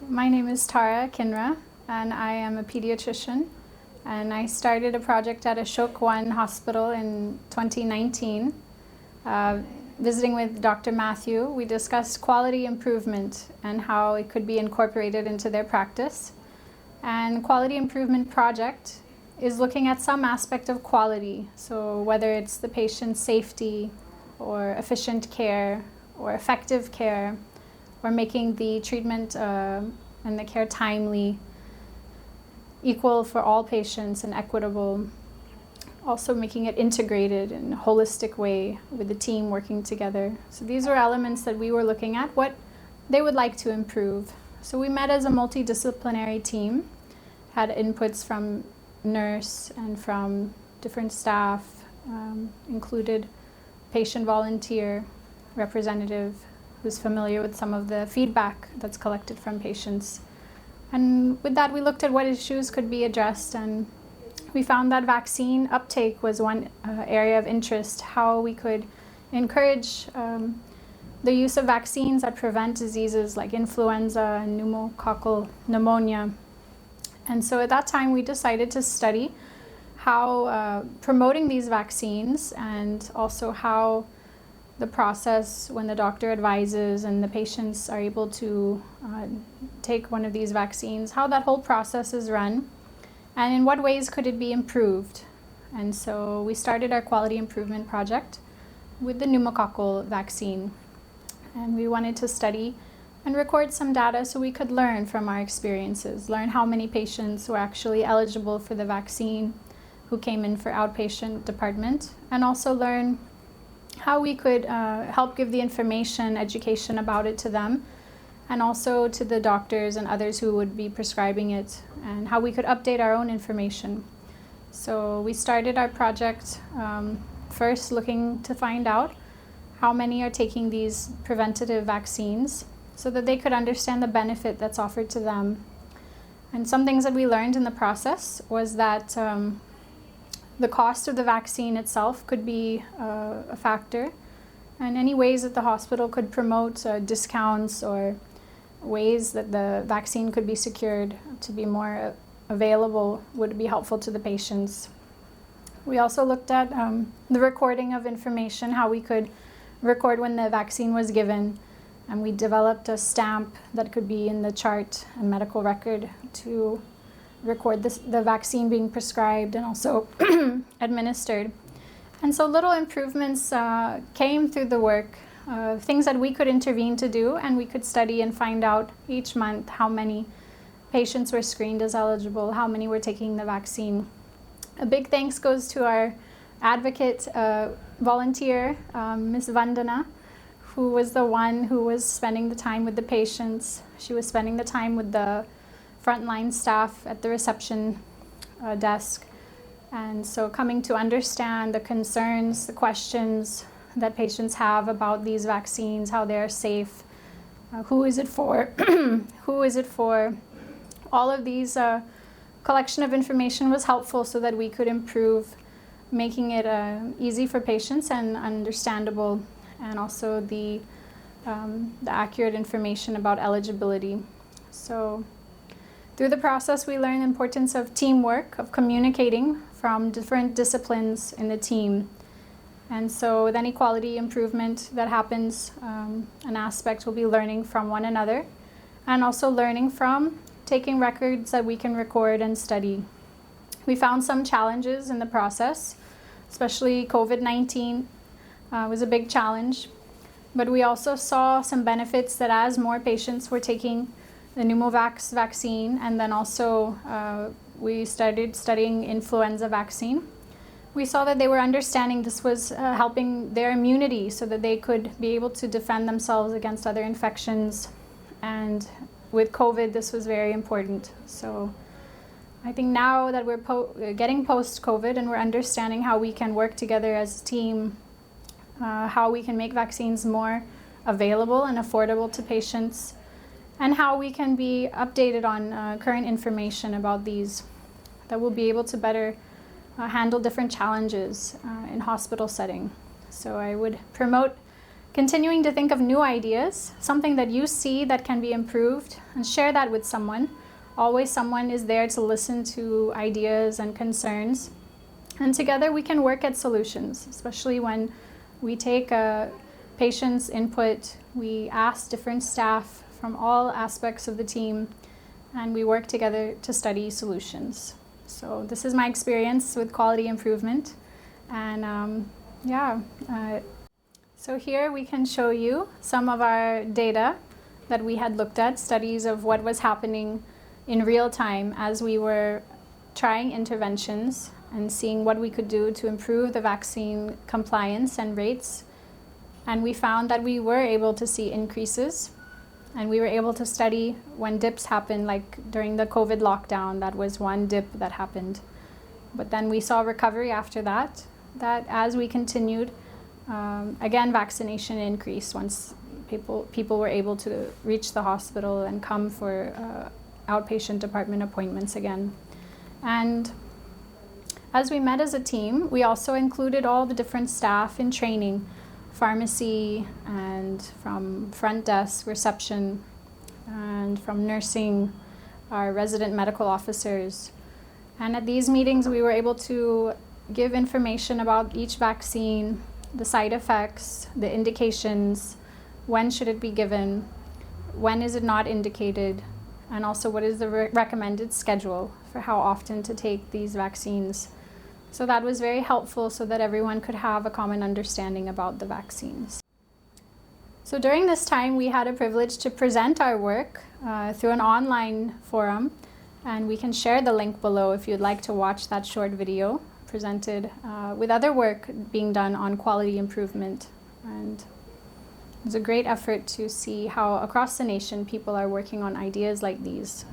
My name is Tara Kinra, and I am a pediatrician. And I started a project at Ashok One Hospital in 2019. Visiting with Dr. Matthew, we discussed quality improvement and how it could be incorporated into their practice. And quality improvement project is looking at some aspect of quality. So whether it's the patient's safety or efficient care or effective care, or making the treatment and the care timely, equal for all patients and equitable. Also making it integrated in a holistic way with the team working together. So these were elements that we were looking at, what they would like to improve. So we met as a multidisciplinary team, had inputs from nurse and from different staff, included patient volunteer representative who's familiar with some of the feedback that's collected from patients. And with that, we looked at what issues could be addressed, and we found that vaccine uptake was one area of interest, how we could encourage the use of vaccines that prevent diseases like influenza and pneumococcal pneumonia. And so at that time, we decided to study how promoting these vaccines, and also how the process when the doctor advises and the patients are able to take one of these vaccines, how that whole process is run, and in what ways could it be improved. And so we started our quality improvement project with the pneumococcal vaccine. And we wanted to study and record some data so we could learn from our experiences, learn how many patients were actually eligible for the vaccine who came in for outpatient department, and also learn how we could help give the information, education about it to them, and also to the doctors and others who would be prescribing it, and how we could update our own information. So we started our project first looking to find out how many are taking these preventative vaccines so that they could understand the benefit that's offered to them. And some things that we learned in the process was that the cost of the vaccine itself could be a factor, and any ways that the hospital could promote discounts or ways that the vaccine could be secured to be more available would be helpful to the patients. We also looked at the recording of information, how we could record when the vaccine was given, and we developed a stamp that could be in the chart and medical record to record the vaccine being prescribed and also administered. And so little improvements came through the work, things that we could intervene to do, and we could study and find out each month how many patients were screened as eligible, how many were taking the vaccine. A big thanks goes to our advocate volunteer, Ms. Vandana, who was the one who was spending the time with the patients. She was spending the time with the frontline staff at the reception desk. And so coming to understand the concerns, the questions that patients have about these vaccines, how they're safe, who is it for, who is it for. All of these collection of information was helpful so that we could improve, making it easy for patients and understandable, and also the accurate information about eligibility. So through the process, we learned the importance of teamwork, of communicating from different disciplines in the team. And so with any quality improvement that happens, an aspect will be learning from one another, and also learning from taking records that we can record and study. We found some challenges in the process, especially COVID-19 was a big challenge. But we also saw some benefits that as more patients were taking the pneumovax vaccine, and then also we started studying influenza vaccine, we saw that they were understanding this was helping their immunity so that they could be able to defend themselves against other infections. And with COVID, this was very important. So I think now that we're getting post-COVID and we're understanding how we can work together as a team, how we can make vaccines more available and affordable to patients, and how we can be updated on current information about these, that we'll be able to better handle different challenges in hospital setting. So I would promote Continuing to think of new ideas, something that you see that can be improved, and share that with someone. Always someone is there to listen to ideas and concerns. And together we can work at solutions, especially when we take a patient's input, we ask different staff from all aspects of the team, and we work together to study solutions. So this is my experience with quality improvement. And so here we can show you some of our data that we had looked at, studies of what was happening in real time as we were trying interventions and seeing what we could do to improve the vaccine compliance and rates. And we found that we were able to see increases, and we were able to study when dips happened, like during the COVID lockdown. That was one dip that happened. But then we saw recovery after that as we continued, again, vaccination increased once people were able to reach the hospital and come for outpatient department appointments again. And as we met as a team, we also included all the different staff in training, pharmacy and from front desk, reception, and from nursing, our resident medical officers. And at these meetings, we were able to give information about each vaccine, the side effects, the indications, when should it be given, when is it not indicated, and also what is the recommended schedule for how often to take these vaccines. So that was very helpful so that everyone could have a common understanding about the vaccines. So during this time, we had a privilege to present our work through an online forum, and we can share the link below if you'd like to watch that short video presented with other work being done on quality improvement. And it was a great effort to see how across the nation people are working on ideas like these.